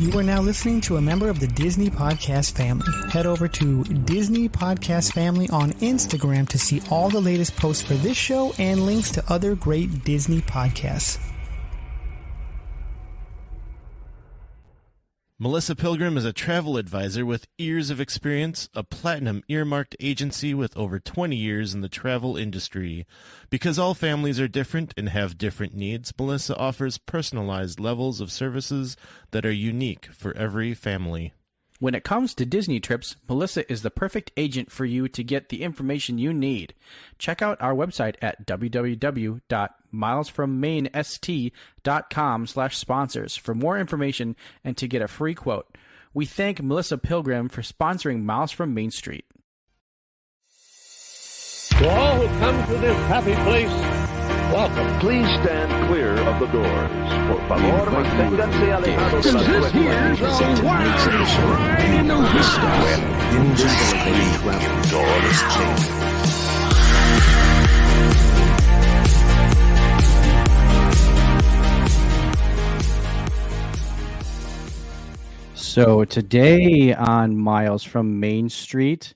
You are now listening to a member of the Disney Podcast family. Head over to Disney Podcast Family on Instagram to see all the latest posts for this show and links to other great Disney podcasts. Melissa Pilgrim is a travel advisor with years of experience, a platinum earmarked agency with over 20 years in the travel industry. Because all families are different and have different needs, Melissa offers personalized levels of services that are unique for every family. When it comes to Disney trips, Melissa is the perfect agent for you to get the information you need. Check out our website at www.milesfrommaineST.com/sponsors for more information and to get a free quote. We thank Melissa Pilgrim for sponsoring Miles from Main Street. To all who come to this happy place, welcome. Please stand clear of the doors. Por favor, manténganse alejados de las puertas. So today on Miles from Main Street,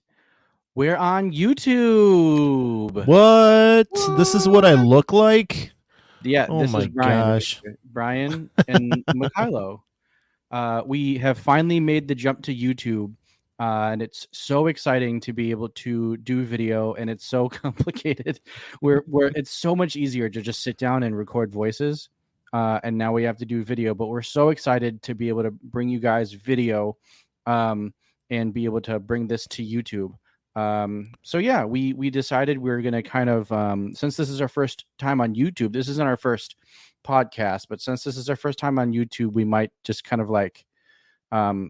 we're on YouTube. What? This is what I look like? Yeah, oh this my is Brian. gosh. Brian and Mikhailo. We have finally made the jump to YouTube, and it's so exciting to be able to do video, and it's so complicated. Where it's so much easier to just sit down and record voices, and now we have to do video. But we're so excited to be able to bring you guys video, and be able to bring this to YouTube. So yeah, we decided we were going to kind of, since this is our first time on YouTube, this isn't our first podcast, but since this is our first time on YouTube, we might just kind of like, go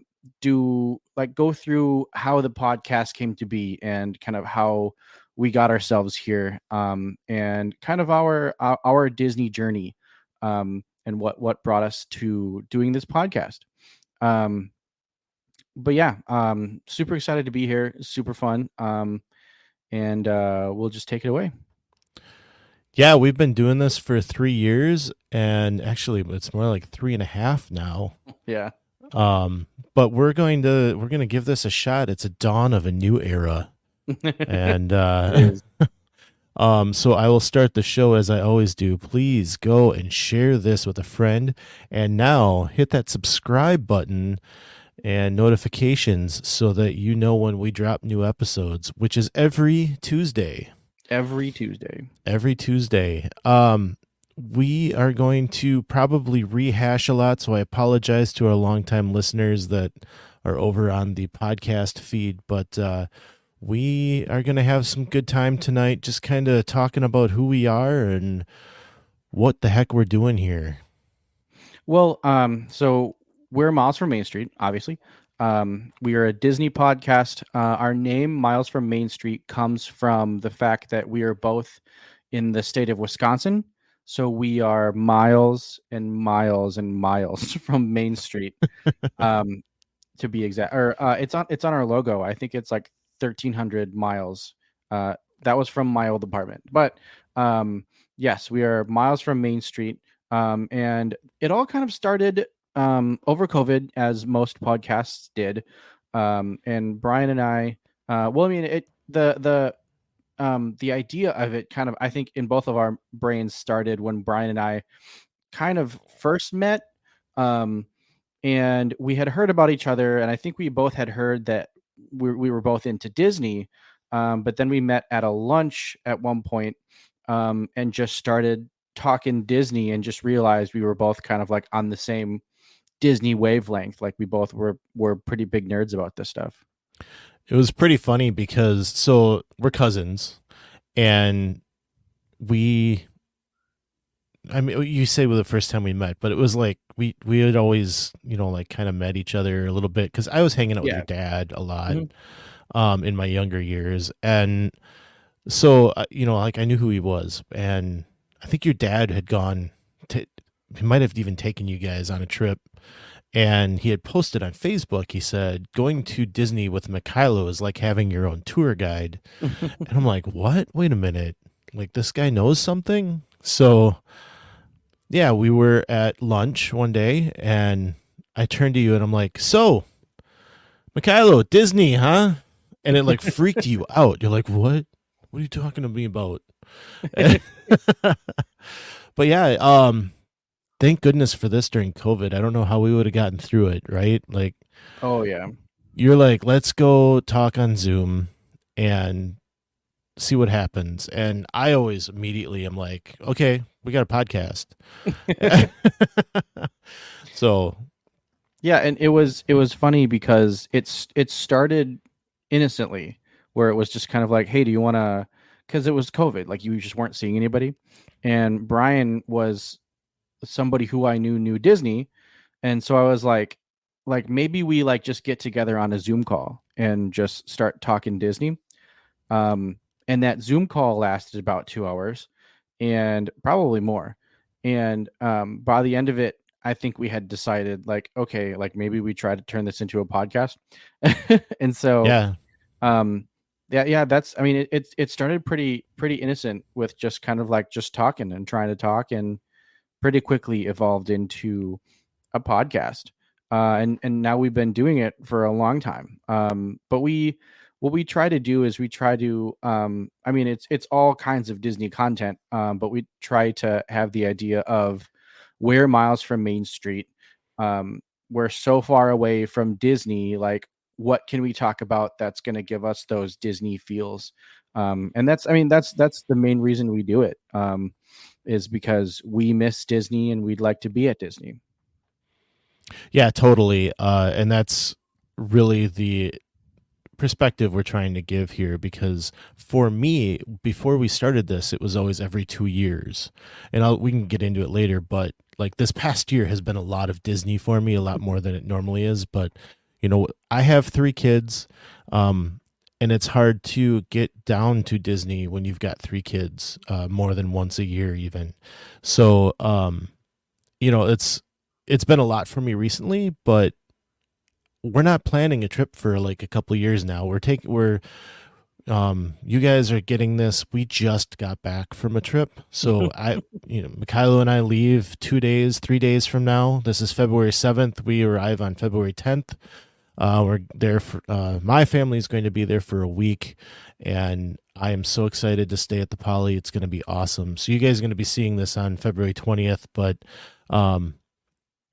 through how the podcast came to be and kind of how we got ourselves here, and kind of our Disney journey, and what brought us to doing this podcast. But yeah, super excited to be here. Super fun. And we'll just take it away. Yeah, we've been doing this for 3 years, and actually it's more like 3.5 now. Yeah. But we're gonna give this a shot. It's a dawn of a new era. And so I will start the show as I always do. Please go and share this with a friend, and now hit that subscribe button and notifications so that you know when we drop new episodes, which is every Tuesday. Every Tuesday. We are going to probably rehash a lot, so I apologize to our longtime listeners that are over on the podcast feed, but we are going to have some good time tonight, just kind of talking about who we are and what the heck we're doing here. Well, so we're Miles from Main Street, obviously. We are a Disney podcast. Our name, Miles from Main Street, comes from the fact that we are both in the state of Wisconsin. So we are miles and miles and miles from Main Street, to be exact. Or it's on our logo. I think it's like 1,300 miles. That was from my old apartment. But yes, we are miles from Main Street. And it all kind of started over COVID, as most podcasts did. And Brian and I, the idea of it kind of, I think in both of our brains started when Brian and I kind of first met. And we had heard about each other, and I think we both had heard that we were both into Disney. But then we met at a lunch at one point, and just started talking Disney, and just realized we were both kind of like on the same Disney wavelength. Like we both were pretty big nerds about this stuff. It was pretty funny because so we're cousins, and you say the first time we met, but it was like we had always, like kind of met each other a little bit because I was hanging out with your dad a lot, in my younger years. And so, like I knew who he was, and I think your dad had he might have even taken you guys on a trip, and he had posted on Facebook, he said, going to Disney with Mikhailo is like having your own tour guide. And I'm like, what? Wait a minute. Like, this guy knows something? So yeah, we were at lunch one day, and I turn to you and I'm like, so, Mikhailo, Disney, huh? And it like freaked you out. You're like, what? What are you talking to me about? But yeah, thank goodness for this during COVID. I don't know how we would have gotten through it, right? Like, oh yeah, you're like, let's go talk on Zoom and see what happens. And I always immediately am like, okay, we got a podcast. So yeah, and it was funny because it started innocently, where it was just kind of like, hey, do you want to? Because it was COVID, like you just weren't seeing anybody, and Brian was somebody who I knew Disney, and so I was like maybe we like just get together on a Zoom call and just start talking Disney. And that Zoom call lasted about 2 hours and probably more. And by the end of it, I think we had decided like, okay, like maybe we try to turn this into a podcast. And so, yeah, that's, I mean, it started pretty innocent with just kind of like just talking and trying to talk, and pretty quickly evolved into a podcast. And now we've been doing it for a long time. But what we try to do is we try to, I mean, it's all kinds of Disney content, but we try to have the idea of we're miles from Main Street. We're so far away from Disney. Like, what can we talk about that's going to give us those Disney feels? And that's, I mean, that's the main reason we do it. Is because we miss Disney and we'd like to be at Disney. yeah, totally. And that's really the perspective we're trying to give here, because for me, before we started this, it was always every 2 years, and we can get into it later, but like this past year has been a lot of Disney for me, a lot more than it normally is. But you know, I have 3 kids, and it's hard to get down to Disney when you've got 3 kids, more than once a year even. So you know, it's been a lot for me recently, but we're not planning a trip for like a couple of years now. You guys are getting this. We just got back from a trip. So Mikhailo and I leave 2 days, 3 days from now. This is February 7th. We arrive on February 10th. We're there for, my family is going to be there for a week, and I am so excited to stay at the Poly. It's going to be awesome. So you guys are going to be seeing this on February 20th, but,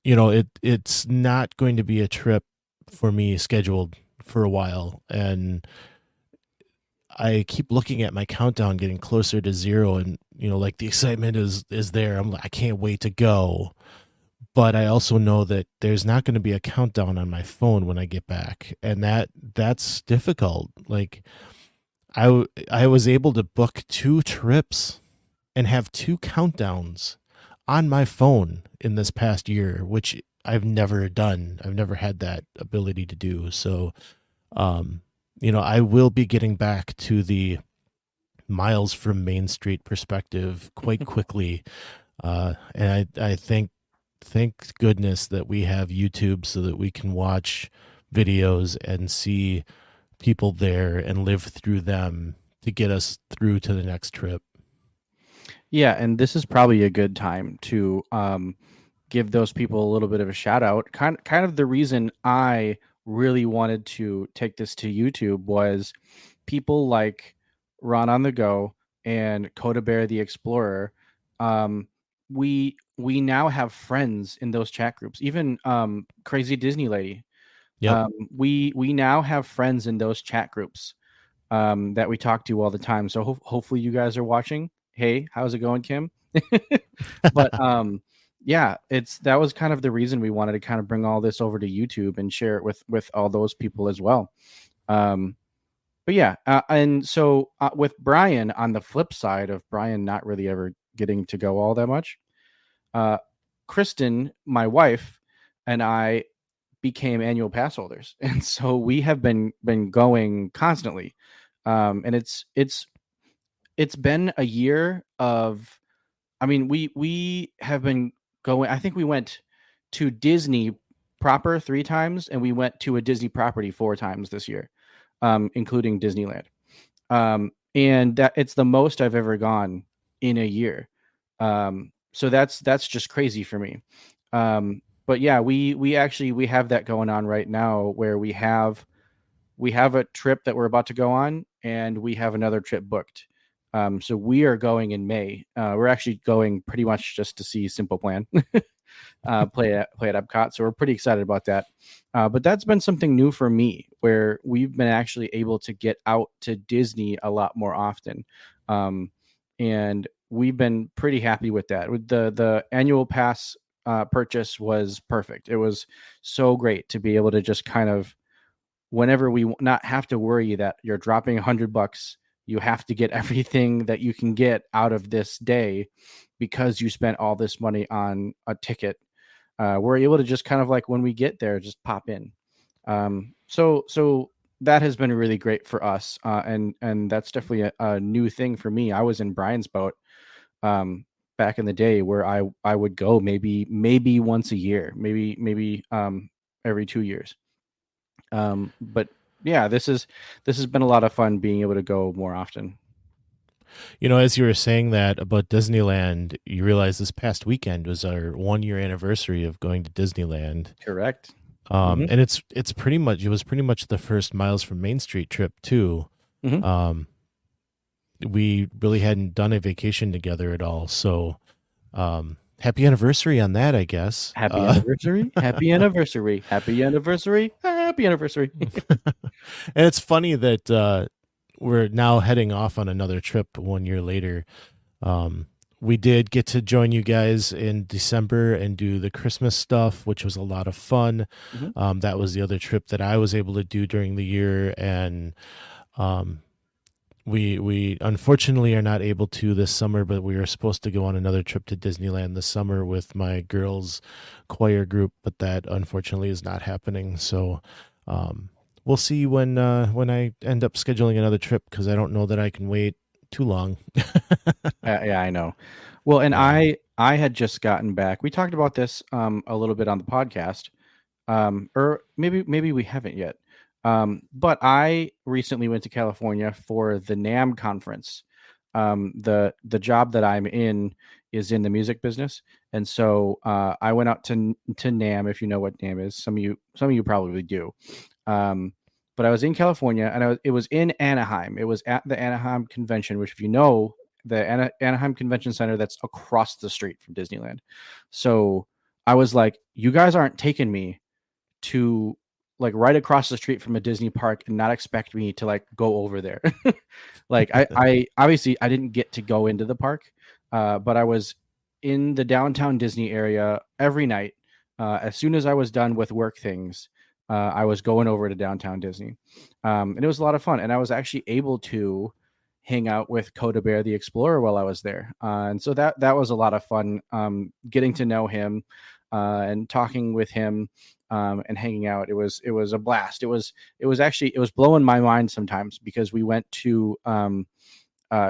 you know, it's not going to be a trip for me scheduled for a while, and I keep looking at my countdown getting closer to 0, and you know, like the excitement is there. I can't wait to go, but I also know that there's not going to be a countdown on my phone when I get back, and that's difficult. Like I was able to book 2 trips and have 2 countdowns on my phone in this past year, which I've never done. I've never had that ability to do. So, you know, I will be getting back to the miles from Main Street perspective quite quickly. And I thank goodness that we have YouTube so that we can watch videos and see people there and live through them to get us through to the next trip. Yeah, and this is probably a good time to give those people a little bit of a shout out. Kind of the reason I really wanted to take this to YouTube was people like Ron on the Go and Coda Bear the Explorer. We now have friends in those chat groups. Even Crazy Disney Lady. Yep. We now have friends in those chat groups that we talk to all the time. So hopefully you guys are watching. Hey, how's it going, Kim? But yeah, that was kind of the reason we wanted to kind of bring all this over to YouTube and share it with all those people as well. But yeah, and so with Brian, on the flip side of Brian not really ever getting to go all that much, Kristen, my wife, and I became annual pass holders, and so we have been going constantly, and it's been a year of, I mean, we have been going. I think we went to Disney proper 3 times, and we went to a Disney property 4 times this year, including Disneyland. And that it's the most I've ever gone in a year. So that's just crazy for me. But yeah, we actually have that going on right now, where we have a trip that we're about to go on, and we have another trip booked. So we are going in May. We're actually going pretty much just to see Simple Plan play at Epcot. So we're pretty excited about that. But that's been something new for me, where we've been actually able to get out to Disney a lot more often. And we've been pretty happy with that. With the annual pass purchase was perfect. It was so great to be able to just kind of, whenever we not have to worry that you're dropping $100, you have to get everything that you can get out of this day because you spent all this money on a ticket. We're able to just kind of like, when we get there, just pop in. So that has been really great for us. And that's definitely a new thing for me. I was in Brian's boat back in the day, where I would go maybe once a year, maybe every 2 years. But yeah, this has been a lot of fun being able to go more often. As you were saying that about Disneyland, you realize this past weekend was our 1-year anniversary of going to Disneyland. Correct. And it was pretty much the first Miles from Main Street trip too. We really hadn't done a vacation together at all. So, happy anniversary on that, I guess. Happy anniversary. Happy anniversary. Happy anniversary. Happy anniversary. And it's funny that we're now heading off on another trip 1 year later. We did get to join you guys in December and do the Christmas stuff, which was a lot of fun. That was the other trip that I was able to do during the year. And we unfortunately are not able to this summer, but we were supposed to go on another trip to Disneyland this summer with my girls' choir group, but that unfortunately is not happening. So we'll see when I end up scheduling another trip, because I don't know that I can wait too long. Yeah, I know. Well, and I had just gotten back. We talked about this a little bit on the podcast, or maybe we haven't yet. But I recently went to California for the NAMM conference. The job that I'm in is in the music business, and so I went out to NAMM. If you know what NAMM is, some of you probably do. But I was in California, and it was in Anaheim. It was at the Anaheim Convention, which, if you know, the Anaheim Convention Center, that's across the street from Disneyland. So I was like, you guys aren't taking me to like right across the street from a Disney park and not expect me to like go over there. Like I obviously I didn't get to go into the park, but I was in the downtown Disney area every night. As soon as I was done with work things, I was going over to downtown Disney. And it was a lot of fun. And I was actually able to hang out with Coda Bear the Explorer while I was there. And so that was a lot of fun, getting to know him and talking with him and hanging out. It was a blast. It was blowing my mind sometimes, because we went to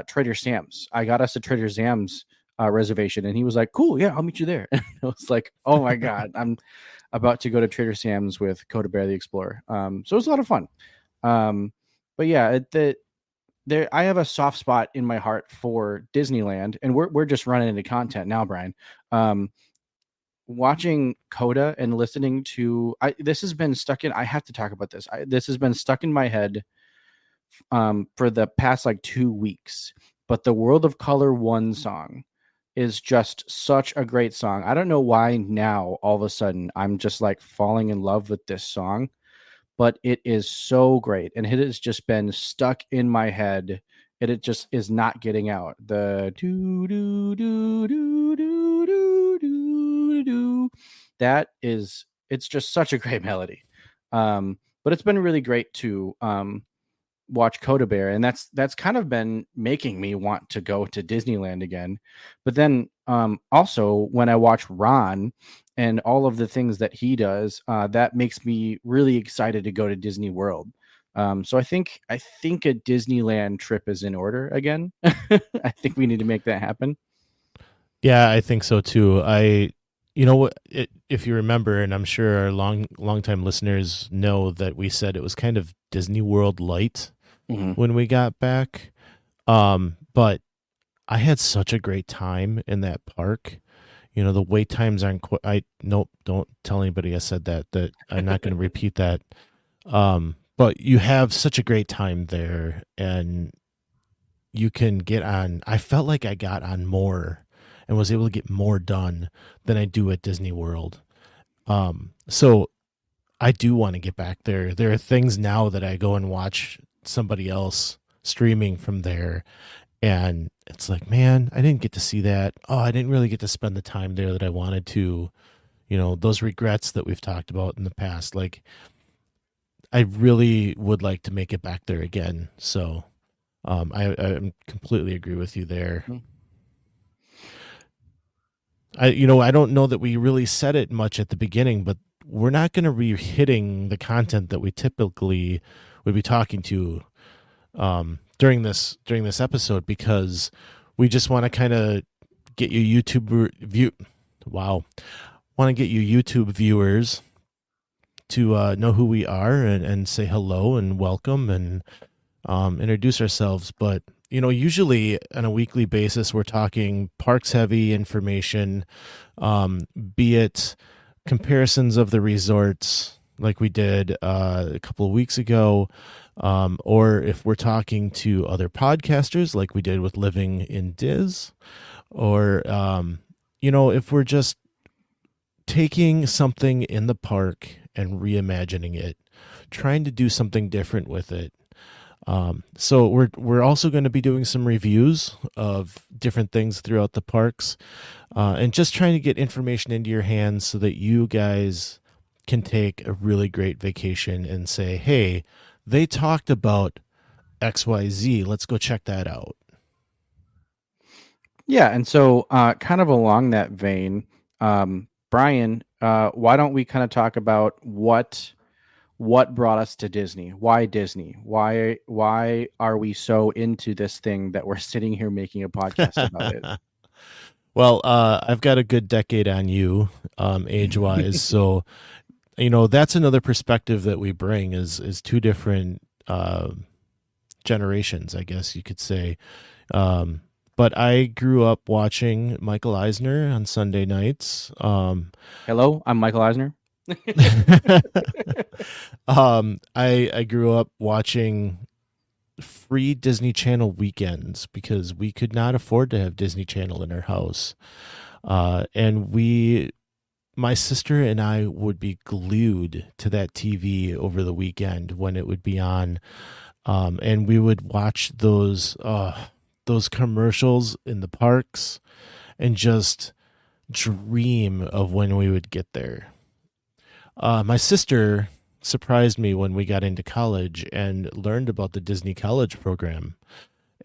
Trader Sam's. I got us a Trader Sam's reservation, and he was like, cool, yeah, I'll meet you there. And I was like, oh my God, I'm about to go to Trader Sam's with Coda Bear the Explorer. So it was a lot of fun. But yeah, I have a soft spot in my heart for Disneyland, and we're just running into content now, Brian. Watching Coda and listening to this has been stuck in. I have to talk about this. This has been stuck in my head for the past like 2 weeks. But the World of Color 1 song is just such a great song. I don't know why now all of a sudden I'm just like falling in love with this song, but it is so great, and it has just been stuck in my head, and it just is not getting out. The do do do do do do do do. It's just such a great melody. But it's been really great to watch Coda Bear, and that's kind of been making me want to go to Disneyland again. But then also when I watch Ron and all of the things that he does, that makes me really excited to go to Disney World. So I think a Disneyland trip is in order again. I think we need to make that happen. Yeah, I think so too. If you remember, and I'm sure our long-time listeners know, that we said it was kind of Disney World light when we got back. But I had such a great time in that park. the wait times aren't nope, don't tell anybody I said that I'm not going to repeat that. But you have such a great time there, and you can get on. I felt like I got on more and was able to get more done than I do at Disney World. So I do want to get back there. There are things now that I go and watch somebody else streaming from there, and it's like, man, I didn't get to see that. Oh, I didn't really get to spend the time there that I wanted to. Those regrets that we've talked about in the past. Like, I really would like to make it back there again. So I completely agree with you there. I don't know that we really said it much at the beginning, but we're not going to be hitting the content that we typically would be talking to during this episode, because we just want to kind of get you want to get you YouTube viewers to know who we are and say hello and welcome and introduce ourselves. But usually on a weekly basis, we're talking parks heavy information, be it comparisons of the resorts like we did a couple of weeks ago, or if we're talking to other podcasters like we did with Living in Diz, or if we're just taking something in the park and reimagining it, trying to do something different with it. So we're also going to be doing some reviews of different things throughout the parks, and just trying to get information into your hands so that you guys can take a really great vacation and say, hey, they talked about XYZ. Let's go check that out. Yeah. And so kind of along that vein, Brian, why don't we kind of talk about what brought us to Disney? Why Disney? Why are we so into this thing that we're sitting here making a podcast about it? Well, I've got a good decade on you, age-wise. So, that's another perspective that we bring is two different generations, I guess you could say. But I grew up watching Michael Eisner on Sunday nights. Hello, I'm Michael Eisner. I grew up watching free Disney Channel weekends because we could not afford to have Disney Channel in our house. And my sister and I would be glued to that TV over the weekend when it would be on. And we would watch those commercials in the parks and just dream of when we would get there. My sister surprised me when we got into college and learned about the Disney College program.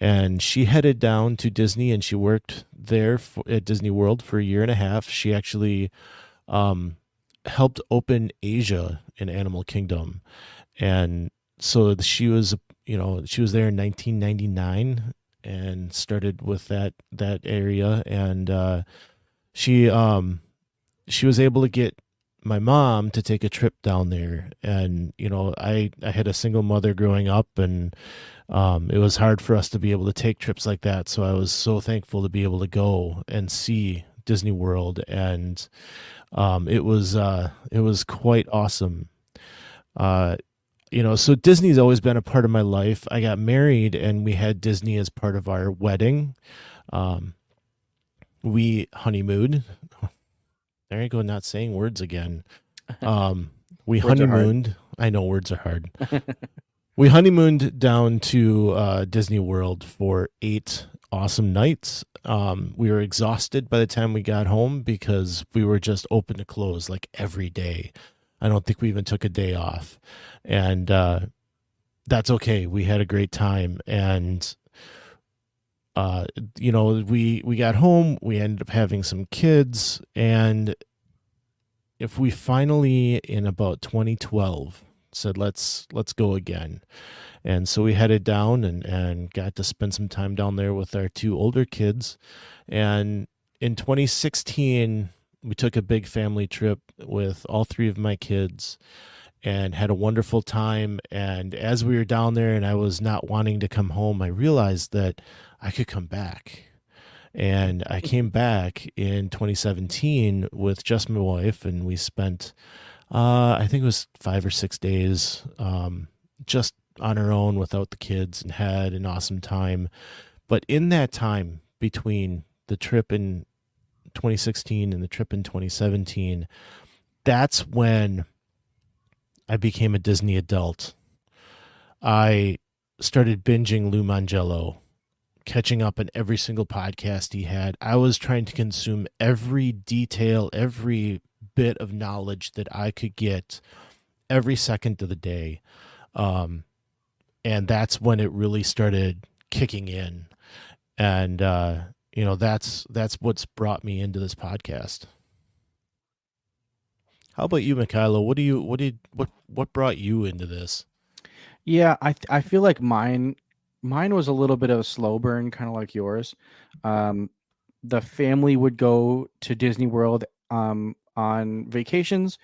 And she headed down to Disney and she worked there at Disney World for a year and a half. She actually helped open Asia in Animal Kingdom. And so she was there in 1999 and started with that area. And she was able to get my mom to take a trip down there. And I had a single mother growing up, and it was hard for us to be able to take trips like that. So I was so thankful to be able to go and see Disney World, and it was quite awesome. So Disney's always been a part of my life. I got married and we had Disney as part of our wedding. We honeymooned. There you go, not saying words again. We honeymooned. I know words are hard. We honeymooned down to Disney World for 8 awesome nights. We were exhausted by the time we got home because we were just open to close like every day. I don't think we even took a day off. And that's okay. We had a great time. And we got home, we ended up having some kids, and if we finally in about 2012 said let's go again. And so we headed down and got to spend some time down there with our 2 older kids. And in 2016 we took a big family trip with all 3 of my kids and had a wonderful time. And as we were down there and I was not wanting to come home, I realized that I could come back. And I came back in 2017 with just my wife, and we spent, I think it was 5 or 6 days, just on our own without the kids, and had an awesome time. But in that time between the trip in 2016 and the trip in 2017, that's when I became a Disney adult. I started binging Lou Mangello, catching up on every single podcast he had. I was trying to consume every detail, every bit of knowledge that I could get every second of the day. And that's when it really started kicking in. And, that's what's brought me into this podcast. How about you, Mikhailo? What brought you into this? Yeah, I feel like mine was a little bit of a slow burn, kind of like yours. The family would go to Disney World on vacations,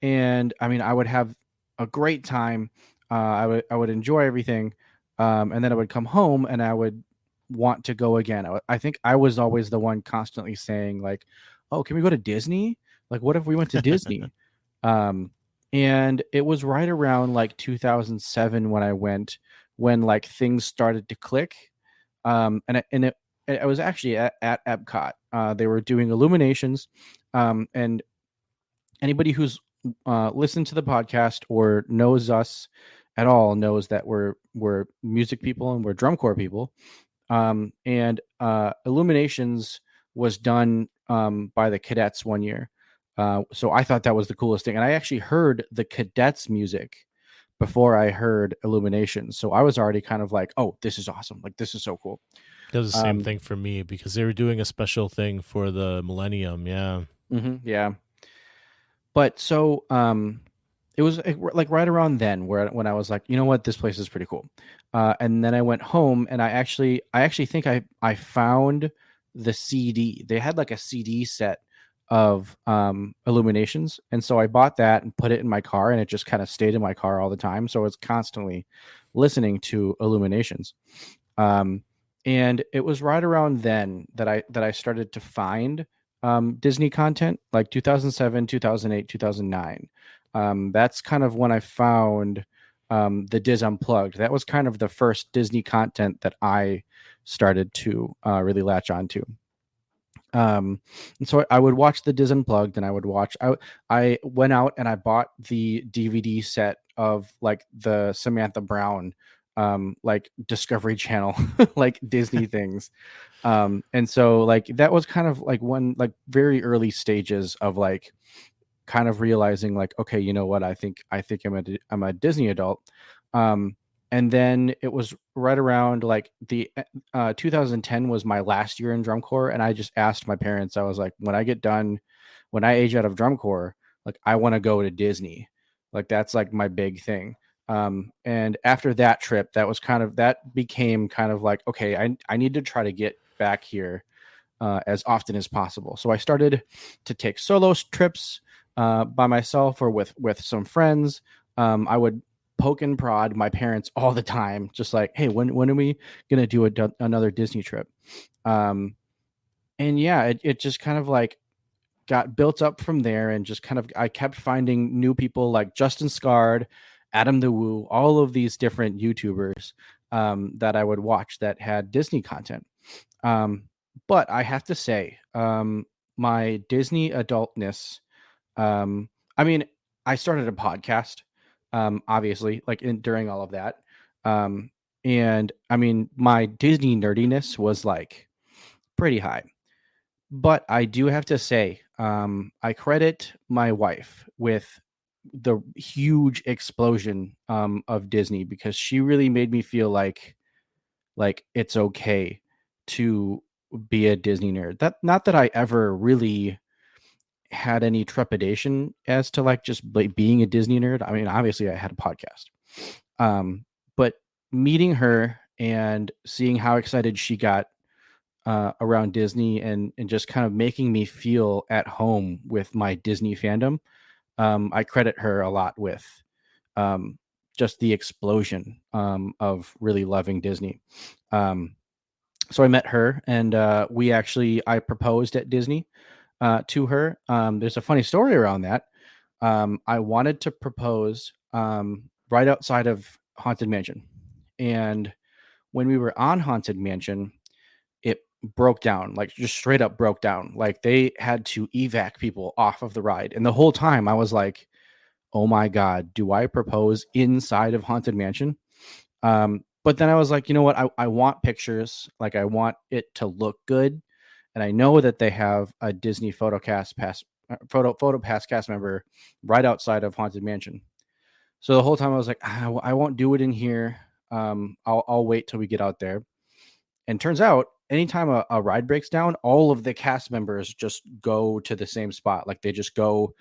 and I mean, I would have a great time. I would enjoy everything, and then I would come home and I would want to go again. I think I was always the one constantly saying like, "Oh, can we go to Disney? Like, what if we went to Disney?" And it was right around like 2007 when I went, when like things started to click. I was actually at Epcot. They were doing Illuminations, and anybody who's listened to the podcast or knows us at all knows that we're music people and we're drum corps people. And Illuminations was done by the Cadets one year. So I thought that was the coolest thing. And I actually heard the Cadets music before I heard Illuminations. So I was already kind of like, oh, this is awesome. Like, this is so cool. That was the same thing for me, because they were doing a special thing for the Millennium. Yeah. Yeah. But so it was like right around then when I was like, you know what, this place is pretty cool. And then I went home and I actually think I found the CD. They had like a CD set of Illuminations, and so I bought that and put it in my car, and it just kind of stayed in my car all the time. So it's constantly listening to Illuminations. And it was right around then that I started to find Disney content, like 2007, 2008, 2009. That's kind of when I found the Diz Unplugged. That was kind of the first Disney content that I started to really latch onto. And so I would watch the Diz Unplugged, and I went out and I bought the DVD set of like the Samantha Brown like Discovery Channel like Disney things. And so like that was kind of like one like very early stages of like kind of realizing like, okay, you know what, I think I'm a Disney adult. And then it was right around like the 2010 was my last year in drum corps, and I just asked my parents, I was like, when I age out of drum corps, like I want to go to Disney. Like that's like my big thing. And after that trip, that became kind of like, okay, I need to try to get back here as often as possible. So I started to take solo trips by myself or with some friends. I would poke and prod my parents all the time, just like, hey, when are we gonna do another Disney trip? And yeah, it just kind of like got built up from there, and just kind of I kept finding new people like Justin Scard, Adam the Woo, all of these different YouTubers that I would watch that had Disney content. But I have to say, my Disney adultness, I mean, I started a podcast, obviously, like during all of that. And I mean, my Disney nerdiness was like pretty high. But I do have to say, I credit my wife with the huge explosion of Disney, because she really made me feel like it's okay to be a Disney nerd. That not that I ever really had any trepidation as to like just being a Disney nerd. I mean, obviously I had a podcast. But meeting her and seeing how excited she got around Disney, and just kind of making me feel at home with my Disney fandom, I credit her a lot with just the explosion of really loving Disney. So I met her, and I proposed at Disney to her. There's a funny story around that. I wanted to propose right outside of Haunted Mansion, and when we were on Haunted Mansion, it broke down, like just straight up broke down. Like they had to evac people off of the ride, and the whole time I was like, "Oh my god, do I propose inside of Haunted Mansion?" But then I was like, you know what? I want pictures. Like I want it to look good. And I know that they have a Disney photo pass cast member right outside of Haunted Mansion. So the whole time I was like, I won't do it in here. I'll wait till we get out there. And turns out anytime a ride breaks down, all of the cast members just go to the same spot. Like they just go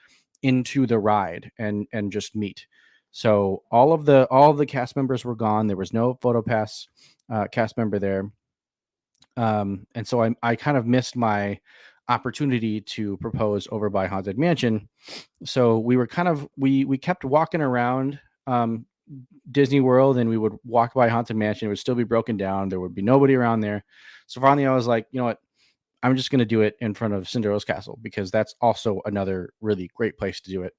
into the ride and just meet. So all of the cast members were gone. There was no photo pass cast member there. And so I kind of missed my opportunity to propose over by Haunted Mansion. So we were we kept walking around Disney World, and we would walk by Haunted Mansion. It would still be broken down. There would be nobody around there. So finally I was like, you know what? I'm just going to do it in front of Cinderella's Castle, because that's also another really great place to do it.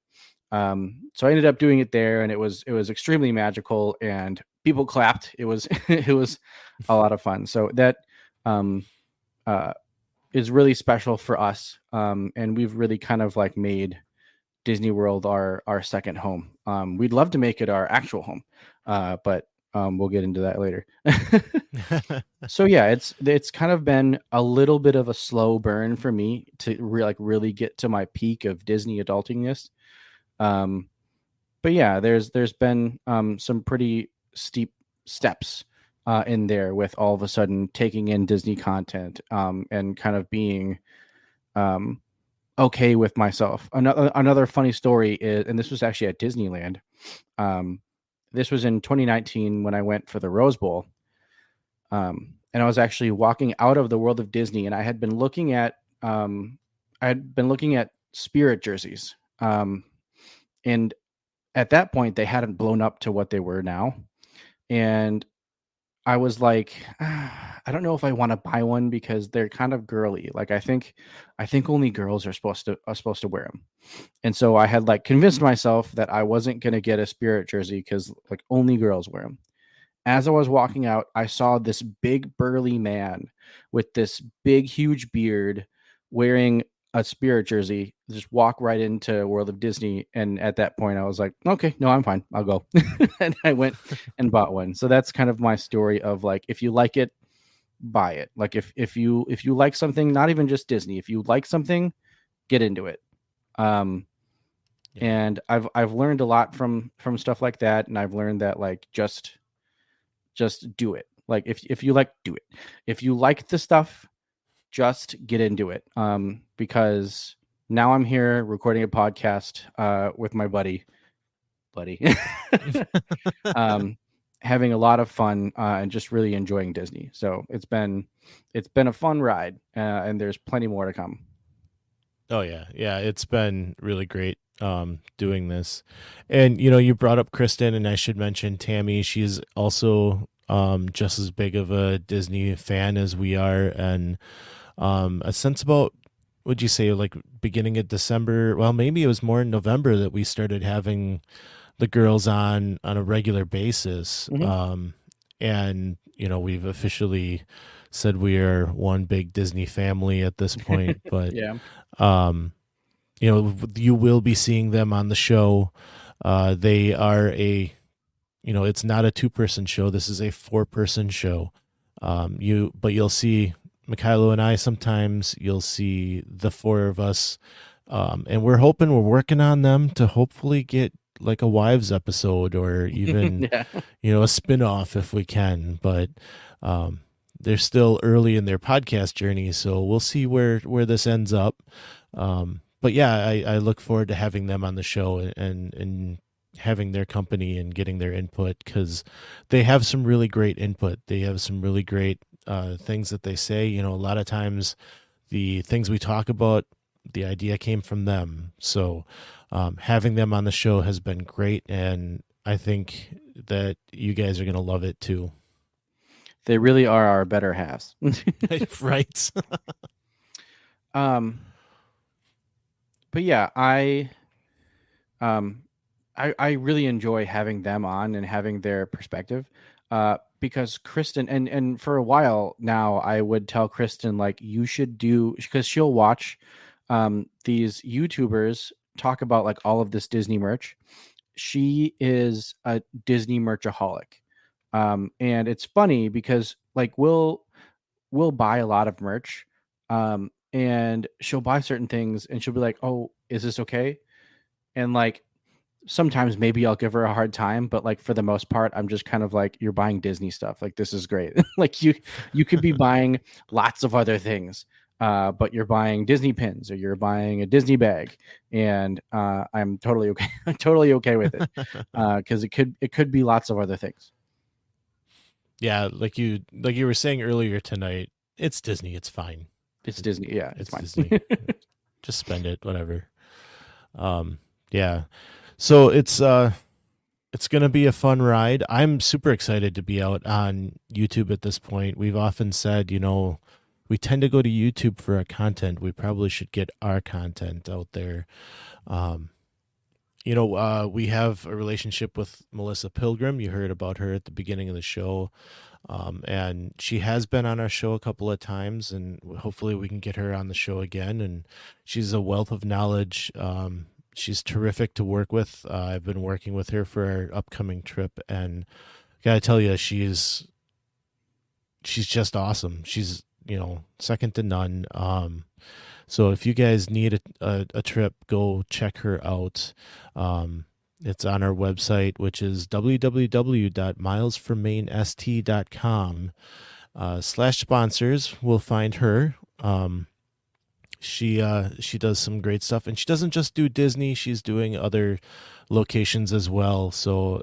So I ended up doing it there, and it was extremely magical, and people clapped. It was it was a lot of fun. So that is really special for us, and we've really kind of like made Disney World our second home. We'd love to make it our actual home, but we'll get into that later. So yeah, it's kind of been a little bit of a slow burn for me to really get to my peak of Disney adultingness. But yeah, there's been some pretty steep steps in there, with all of a sudden taking in Disney content and kind of being okay with myself. Another funny story is, and this was actually at Disneyland. This was in 2019 when I went for the Rose Bowl. And I was actually walking out of the World of Disney, and I had been looking at Spirit jerseys. And at that point they hadn't blown up to what they were now. And I was like, I don't know if I want to buy one, because they're kind of girly. Like I think only girls are supposed to wear them. And so I had like convinced myself that I wasn't going to get a Spirit jersey, because like only girls wear them. As I was walking out, I saw this big burly man with this big huge beard wearing a Spirit jersey just walk right into World of Disney. And at that point I was like, okay, no, I'm fine, I'll go. And I went and bought one. So that's kind of my story of like, if you like it, buy it. Like if you like something, not even just Disney, if you like something, get into it. And I've learned a lot from stuff like that. And I've learned that like, just do it. Like if you like, do it. If you like the stuff, just get into it. Because now I'm here recording a podcast with my buddy, having a lot of fun and just really enjoying Disney. So it's been a fun ride, and there's plenty more to come. Oh yeah, it's been really great doing this. And you brought up Kristen, and I should mention Tammy. She's also just as big of a Disney fan as we are, and since about, would you say, like beginning of December? Well, maybe it was more in November that we started having the girls on a regular basis. Mm-hmm. And we've officially said we are one big Disney family at this point. But yeah. You will be seeing them on the show. They are it's not a 2-person show. This is a 4-person show. You'll see Mikhailo and I sometimes. You'll see the 4 of us. And we're working on them to hopefully get like a wives episode, or even, a spin-off if we can. But they're still early in their podcast journey, so we'll see where this ends up. But yeah, I look forward to having them on the show and having their company and getting their input, because they have some really great input. They have some really great things that they say. A lot of times the things we talk about, the idea came from them. So having them on the show has been great, and I think that you guys are going to love it too. They really are our better halves. Right. But yeah, I really enjoy having them on and having their perspective, because Kristen and for a while now, I would tell Kristen like you should do, because she'll watch these YouTubers talk about like all of this Disney merch. She is a Disney merchaholic, and it's funny because like we'll buy a lot of merch, and she'll buy certain things and she'll be like, "Oh, is this okay?" And like sometimes maybe I'll give her a hard time, but like for the most part, I'm just kind of like, you're buying Disney stuff. Like this is great. Like you could be buying lots of other things, but you're buying Disney pins or you're buying a Disney bag, and I'm totally okay. I'm totally okay with it, because it could be lots of other things. Yeah, like you were saying earlier tonight, it's Disney. It's fine. It's Disney. Yeah, it's fine. Disney. Just spend it, whatever. Yeah. So it's gonna be a fun ride. I'm super excited to be out on YouTube at this point. We've often said, we tend to go to YouTube for our content. We probably should get our content out there. We have a relationship with Melissa Pilgrim. You heard about her at the beginning of the show. And she has been on our show a couple of times, and hopefully we can get her on the show again. And she's a wealth of knowledge. She's terrific to work with. I've been working with her for our upcoming trip, and gotta tell you, she's just awesome. She's, second to none. So if you guys need a trip, go check her out. It's on our website, which is www.milesfrommaineST.com. /sponsors. We'll find her. She does some great stuff, and she doesn't just do Disney. She's doing other locations as well. So,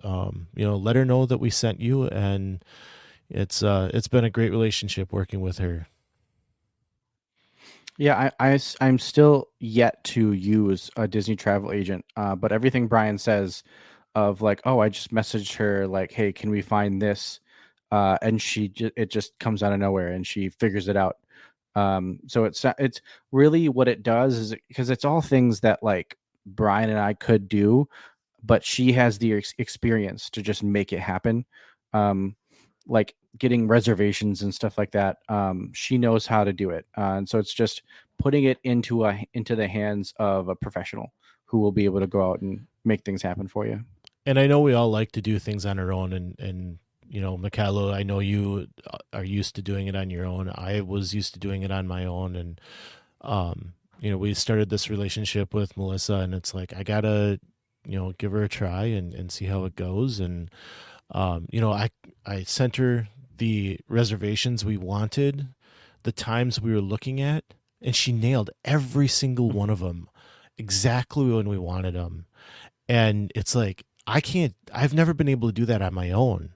let her know that we sent you, and it's been a great relationship working with her. Yeah, I'm still yet to use a Disney travel agent, but everything Brian says of like, oh, I just messaged her like, hey, can we find this? And it just comes out of nowhere and she figures it out. So it's really what it does is because it's all things that like Brian and I could do, but she has the experience to just make it happen. Like getting reservations and stuff like that. She knows how to do it. And so it's just putting it into the hands of a professional who will be able to go out and make things happen for you. And I know we all like to do things on our own, and Mikhailo, I know you are used to doing it on your own. I was used to doing it on my own. And, we started this relationship with Melissa, and it's like, I gotta, give her a try and see how it goes. And, I sent her the reservations we wanted, the times we were looking at, and she nailed every single one of them exactly when we wanted them. And it's like, I've never been able to do that on my own.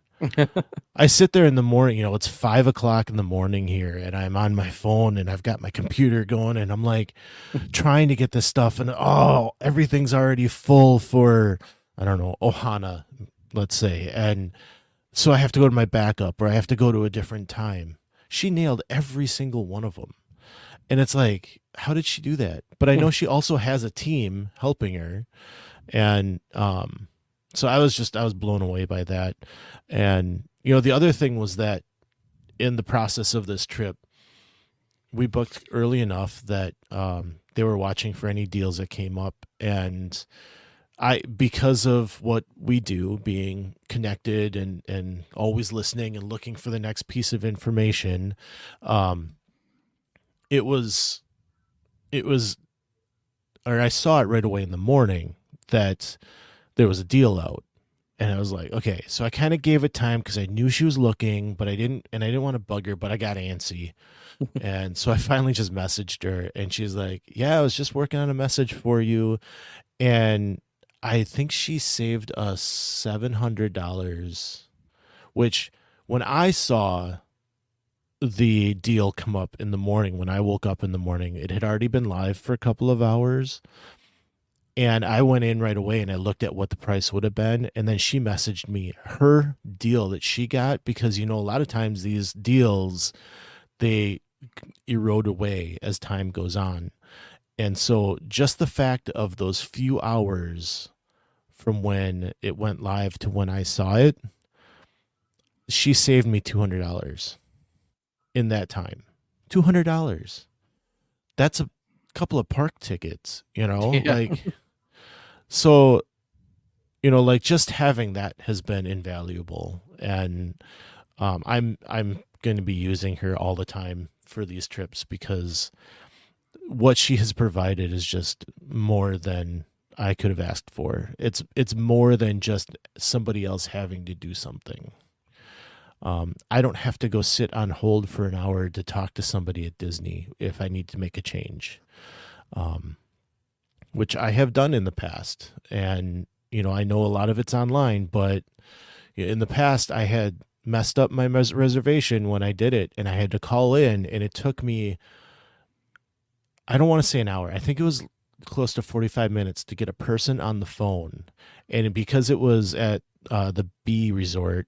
I sit there in the morning, it's 5 o'clock in the morning here, and I'm on my phone and I've got my computer going, and I'm like trying to get this stuff, and everything's already full for, I don't know, Ohana, let's say. And so I have to go to my backup, or I have to go to a different time. She nailed every single one of them. And it's like, how did she do that? But I know she also has a team helping her. And, so I was blown away by that. And, the other thing was that in the process of this trip, we booked early enough that they were watching for any deals that came up. And because of what we do, being connected and always listening and looking for the next piece of information, it was, or I saw it right away in the morning that there was a deal out, and I was like, okay, so I kind of gave it time because I knew she was looking, but I didn't want to bug her, but I got antsy. And so I finally just messaged her, and she's like, yeah, I was just working on a message for you. And I think she saved us $700, which when I saw the deal come up in the morning, when I woke up in the morning, it had already been live for a couple of hours. And I went in right away and I looked at what the price would have been. And then she messaged me her deal that she got, because, a lot of times these deals, they erode away as time goes on. And so just the fact of those few hours from when it went live to when I saw it, she saved me $200 in that time. $200. That's a couple of park tickets, like, so, like just having that has been invaluable. And I'm going to be using her all the time for these trips, because what she has provided is just more than I could have asked for. It's more than just somebody else having to do something. I don't have to go sit on hold for an hour to talk to somebody at Disney if I need to make a change, which I have done in the past. And, I know a lot of it's online, but in the past I had messed up my reservation when I did it, and I had to call in, and it took me, I don't want to say an hour. I think it was close to 45 minutes to get a person on the phone. And because it was at the B Resort,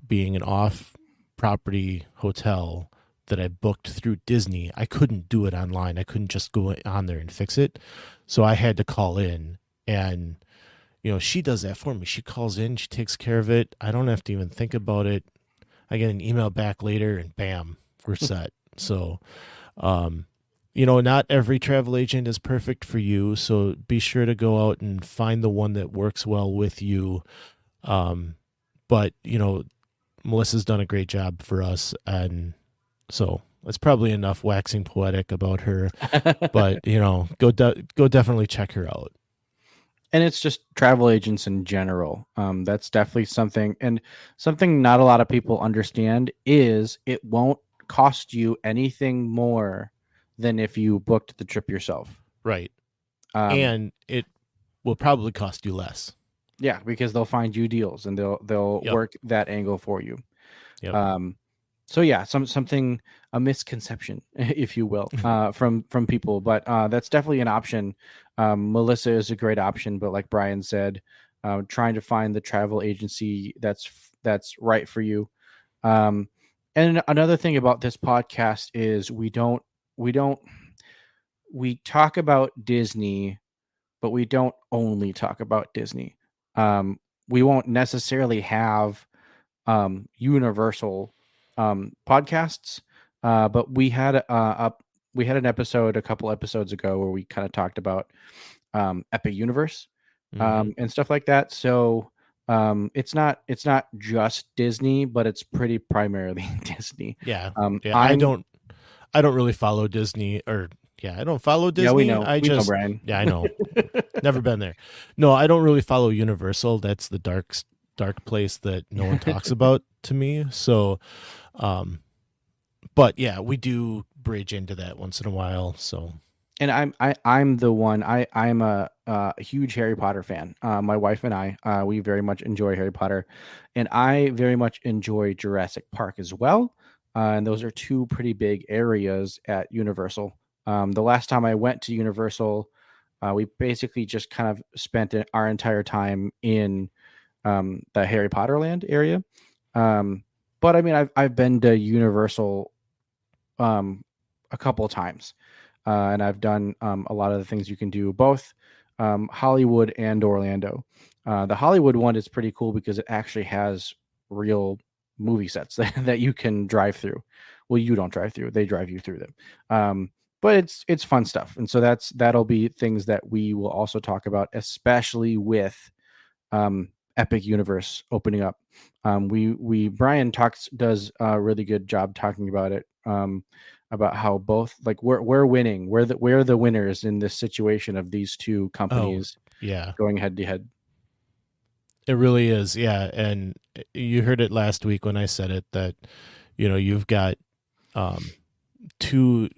being an off-property hotel that I booked through Disney, I couldn't do it online. I couldn't just go on there and fix it. So I had to call in, and, she does that for me. She calls in, she takes care of it. I don't have to even think about it. I get an email back later and bam, we're set. So, not every travel agent is perfect for you. So be sure to go out and find the one that works well with you. But, Melissa's done a great job for us. And so it's probably enough waxing poetic about her, but go definitely check her out. And it's just travel agents in general. That's definitely something, and something not a lot of people understand is it won't cost you anything more than if you booked the trip yourself. Right. And it will probably cost you less. Yeah, because they'll find you deals and they'll work that angle for you. Yep. So yeah, something, a misconception, if you will, from people, but that's definitely an option. Melissa is a great option, but like Brian said, trying to find the travel agency that's right for you. And another thing about this podcast is we talk about Disney, but we don't only talk about Disney. We won't necessarily have Universal podcasts, but we had an episode a couple episodes ago where we kind of talked about Epic Universe and stuff like that. So it's not just Disney, but it's pretty primarily Disney. Yeah. I don't really follow Disney, I don't follow Disney. Yeah, we know. I know, Brian. Yeah, I know. Never been there. No, I don't really follow Universal. That's the dark place that no one talks about to me. So, but yeah, we do bridge into that once in a while. So, and I'm the one. I'm a huge Harry Potter fan. My wife and I, we very much enjoy Harry Potter, and I very much enjoy Jurassic Park as well. And those are two pretty big areas at Universal. The last time I went to Universal, we basically just kind of spent our entire time in the Harry Potter Land area. But I mean, I've been to Universal a couple of times, and I've done a lot of the things you can do, both Hollywood and Orlando. The Hollywood one is pretty cool because it actually has real movie sets that you can drive through. Well, you don't drive through; they drive you through them. But it's fun stuff, and so that'll be things that we will also talk about, especially with Epic Universe opening up. Brian does a really good job talking about it, about how both, like, we're winning, we're the winners in this situation of these two companies going head to head. It really is, yeah. And you heard it last week when I said it, that you've got two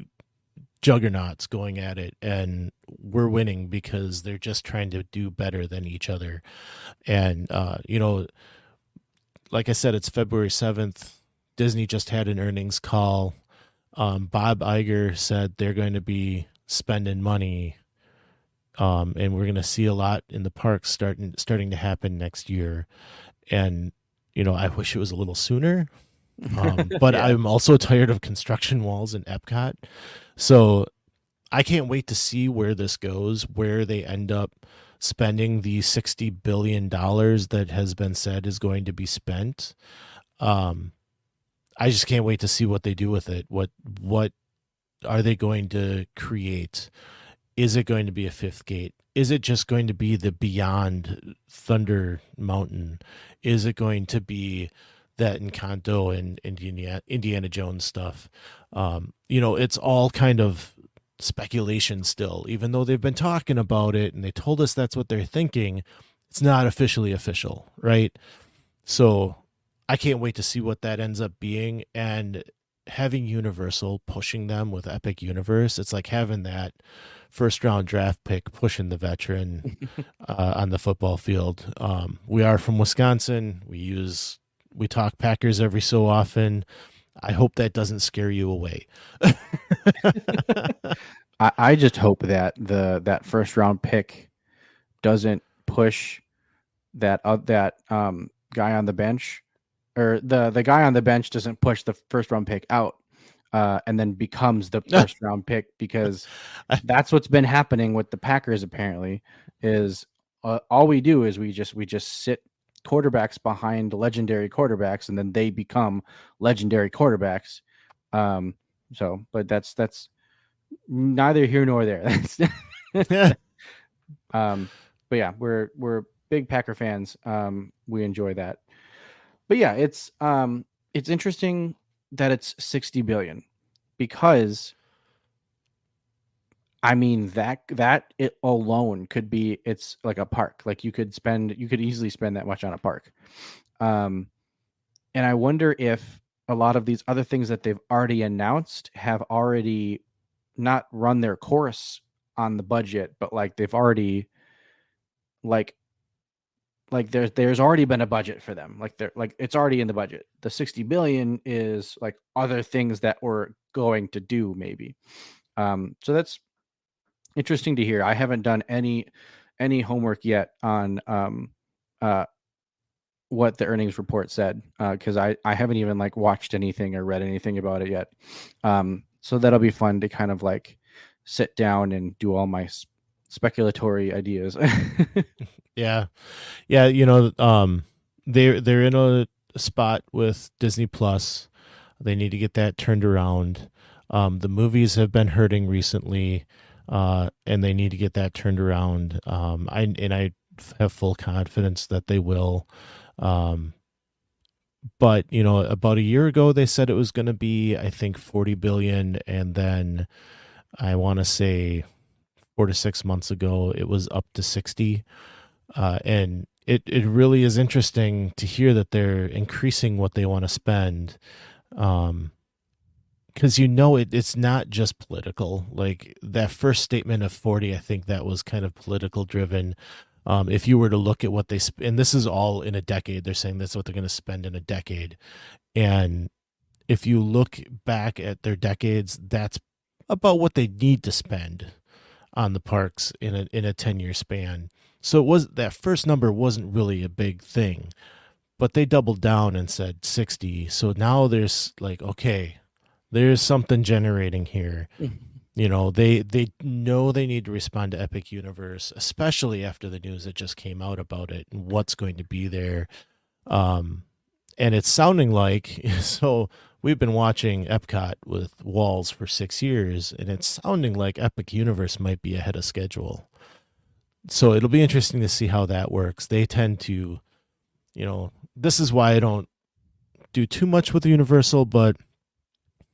juggernauts going at it, and we're winning because they're just trying to do better than each other. And like I said, it's February 7th. Disney just had an earnings call. Bob Iger said they're going to be spending money And we're going to see a lot in the parks starting to happen next year. And, I wish it was a little sooner. But Yeah. I'm also tired of construction walls in Epcot. So I can't wait to see where this goes, where they end up spending the $60 billion that has been said is going to be spent. I just can't wait to see what they do with it. What are they going to create? Is it going to be a fifth gate? Is it just going to be the Beyond Thunder Mountain? Is it going to be that Encanto and Indiana Jones stuff? It's all kind of speculation still, even though they've been talking about it and they told us that's what they're thinking. It's not officially official, right? So I can't wait to see what that ends up being. And having Universal pushing them with Epic Universe, it's like having that first round draft pick pushing the veteran on the football field. We are from Wisconsin. We talk Packers every so often. I hope that doesn't scare you away. I just hope that that first round pick doesn't push that guy on the bench, or the guy on the bench doesn't push the first round pick out, and then becomes the first round pick, because that's what's been happening with the Packers. Apparently, is all we do is we just sit quarterbacks behind legendary quarterbacks, and then they become legendary quarterbacks. But that's neither here nor there. But yeah, we're big Packer fans. We enjoy that. But yeah, it's interesting that it's 60 billion, because I mean that it alone could be, it's like a park. Like you could easily spend that much on a park. And I wonder if a lot of these other things that they've already announced have already not run their course on the budget, but like they've already like there's already been a budget for them. Like it's already in the budget. The 60 billion is like other things that we're going to do maybe. So that's interesting to hear. I haven't done any homework yet on what the earnings report said, because I haven't even like watched anything or read anything about it yet. So that'll be fun to kind of like sit down and do all my speculatory ideas. Yeah. They're in a spot with Disney Plus. They need to get that turned around. The movies have been hurting recently, and they need to get that turned around. I have full confidence that they will. But about a year ago they said it was going to be, I think, 40 billion, and then I want to say 4 to 6 months ago it was up to 60. And it really is interesting to hear that they're increasing what they want to spend. Because it's not just political. Like that first statement of 40, I think that was kind of political driven. If you were to look at what they and this is all in a decade, they're saying that's what they're going to spend in a decade. And if you look back at their decades, that's about what they need to spend on the parks in a 10-year span. So it was, that first number wasn't really a big thing, but they doubled down and said 60. So now there's like, okay, there's something generating here. They know they need to respond to Epic Universe, especially after the news that just came out about it and what's going to be there. And it's sounding like, so we've been watching Epcot with walls for 6 years, and it's sounding like Epic Universe might be ahead of schedule. So it'll be interesting to see how that works. They tend to, this is why I don't do too much with Universal, but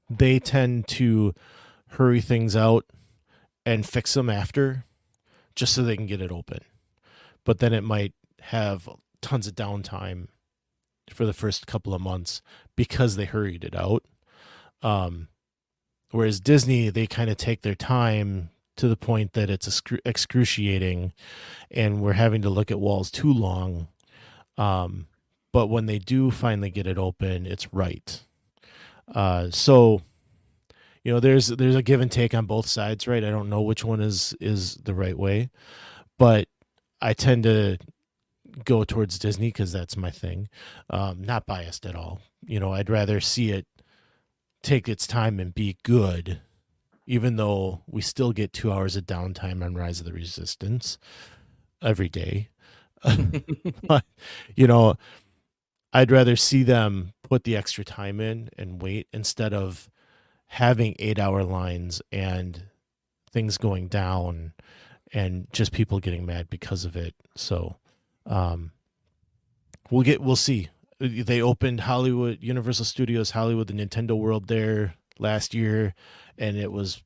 they tend to hurry things out and fix them after, just so they can get it open. But then it might have tons of downtime for the first couple of months because they hurried it out. Whereas Disney, they kind of take their time to the point that it's excruciating, and we're having to look at walls too long. But when they do finally get it open, it's right. So, there's a give and take on both sides, right? I don't know which one is the right way, but I tend to go towards Disney because that's my thing. Not biased at all. I'd rather see it take its time and be good, even though we still get 2 hours of downtime on Rise of the Resistance every day. But, I'd rather see them put the extra time in and wait instead of having 8-hour lines and things going down and just people getting mad because of it. So, we'll see. They opened Universal Studios Hollywood, the Nintendo World there last year, and it was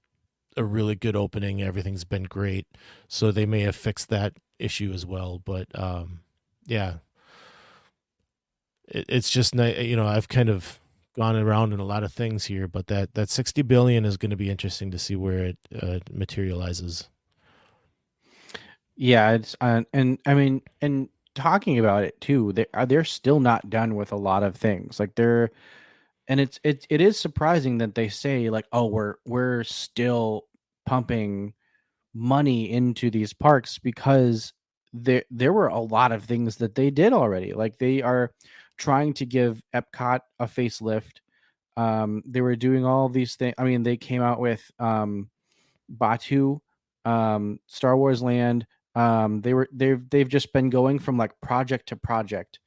a really good opening. Everything's been great. So they may have fixed that issue as well. But yeah, it's just, I've kind of gone around in a lot of things here, but that 60 billion is going to be interesting to see where it materializes. Yeah, it's and I mean, and talking about it too, they're still not done with a lot of things. Like it is surprising that they say like, oh, we're still pumping money into these parks, because there were a lot of things that they did already. Like they are trying to give Epcot a facelift. They were doing all these things. I mean, they came out with Batu, Star Wars Land. They've just been going from like project to project,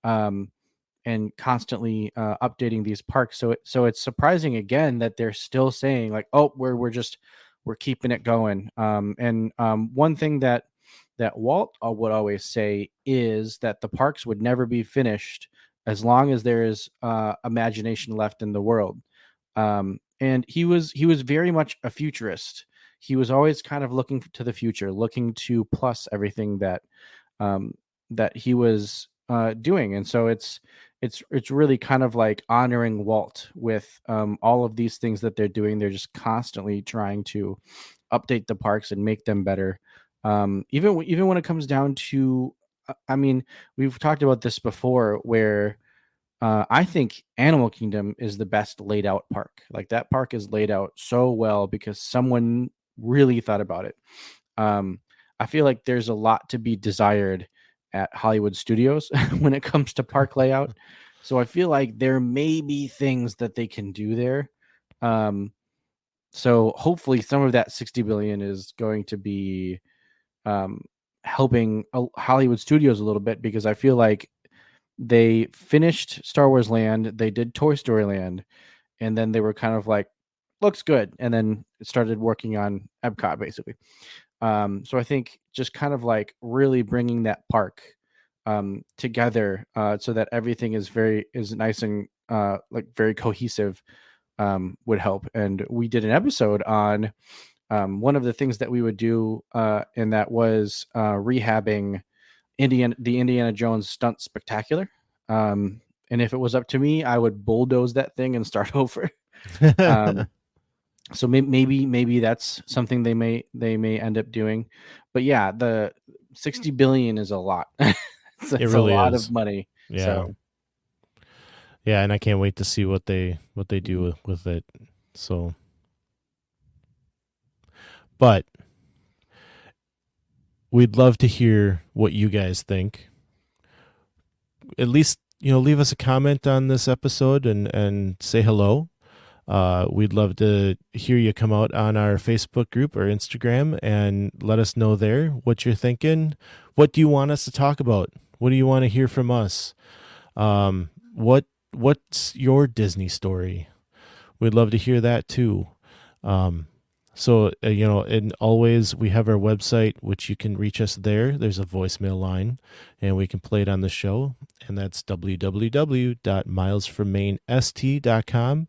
and constantly updating these parks. So it's surprising again that they're still saying like, oh, we're keeping it going. One thing that Walt would always say is that the parks would never be finished as long as there is imagination left in the world. And he was very much a futurist. He was always kind of looking to the future, looking to plus everything that he was doing. And so it's really kind of like honoring Walt with all of these things that they're doing. They're just constantly trying to update the parks and make them better. Even when it comes down to, I mean, we've talked about this before, where I think Animal Kingdom is the best laid out park. Like that park is laid out so well because someone really thought about it. I feel like there's a lot to be desired at Hollywood Studios when it comes to park layout. So I feel like there may be things that they can do there. So hopefully some of that 60 billion is going to be helping Hollywood Studios a little bit, because I feel like they finished Star Wars Land, they did Toy Story Land, and then they were kind of like, looks good, and then started working on Epcot basically. So I think just kind of like really bringing that park together so that everything is nice and like very cohesive would help. And we did an episode on one of the things that we would do, and that was rehabbing the Indiana Jones Stunt Spectacular. And if it was up to me, I would bulldoze that thing and start over. So maybe that's something they may end up doing. But yeah, the 60 billion is a lot. It's it really a lot is. of money. Yeah. So. Yeah, and I can't wait to see what they do with it. So, but we'd love to hear what you guys think. At least, leave us a comment on this episode and say hello. We'd love to hear you come out on our Facebook group or Instagram and let us know there what you're thinking. What do you want us to talk about? What do you want to hear from us? What's your Disney story? We'd love to hear that too. So, and always we have our website, which you can reach us there. There's a voicemail line and we can play it on the show. And that's www.milesfrommaineST.com.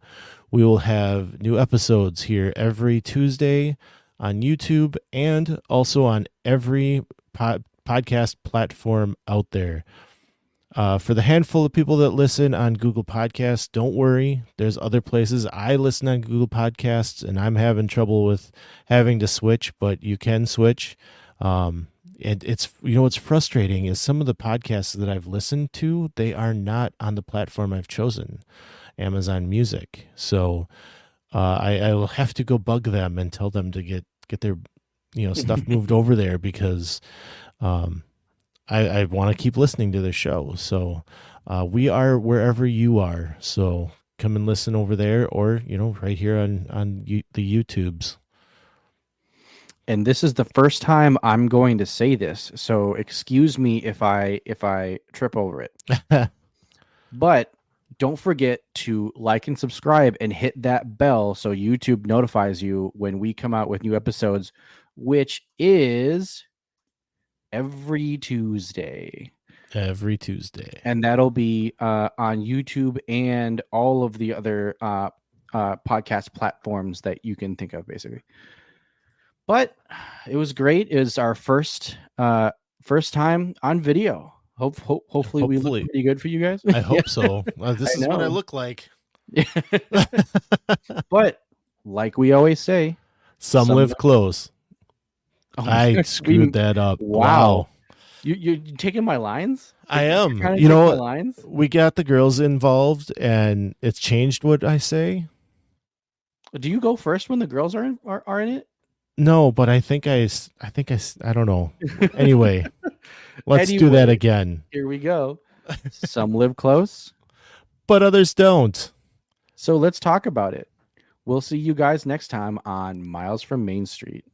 We will have new episodes here every Tuesday on YouTube and also on every podcast platform out there. For the handful of people that listen on Google Podcasts, don't worry. There's other places. I listen on Google Podcasts, and I'm having trouble with having to switch, but you can switch. And it's, what's frustrating is some of the podcasts that I've listened to, they are not on the platform I've chosen, Amazon Music. So I will have to go bug them and tell them to get their stuff moved over there, because I want to keep listening to the show. So we are wherever you are. So come and listen over there, or right here on the YouTubes. And this is the first time I'm going to say this, so excuse me if I trip over it. But don't forget to like and subscribe and hit that bell so YouTube notifies you when we come out with new episodes, which is every Tuesday. Every Tuesday. And that'll be on YouTube and all of the other podcast platforms that you can think of, basically. But it was great. It was our first time on video. Hopefully we look pretty good for you guys. I hope so. This is what I look like. But like we always say, some live close. Oh, I screwed that up. Wow. You're taking my lines? I am. You know what? We got the girls involved, and it's changed what I say. Do you go first when the girls are in it? No, but I think I don't know. Anyway, let's do that again. Here we go. Some live close, but others don't. So let's talk about it. We'll see you guys next time on Miles from Main Street.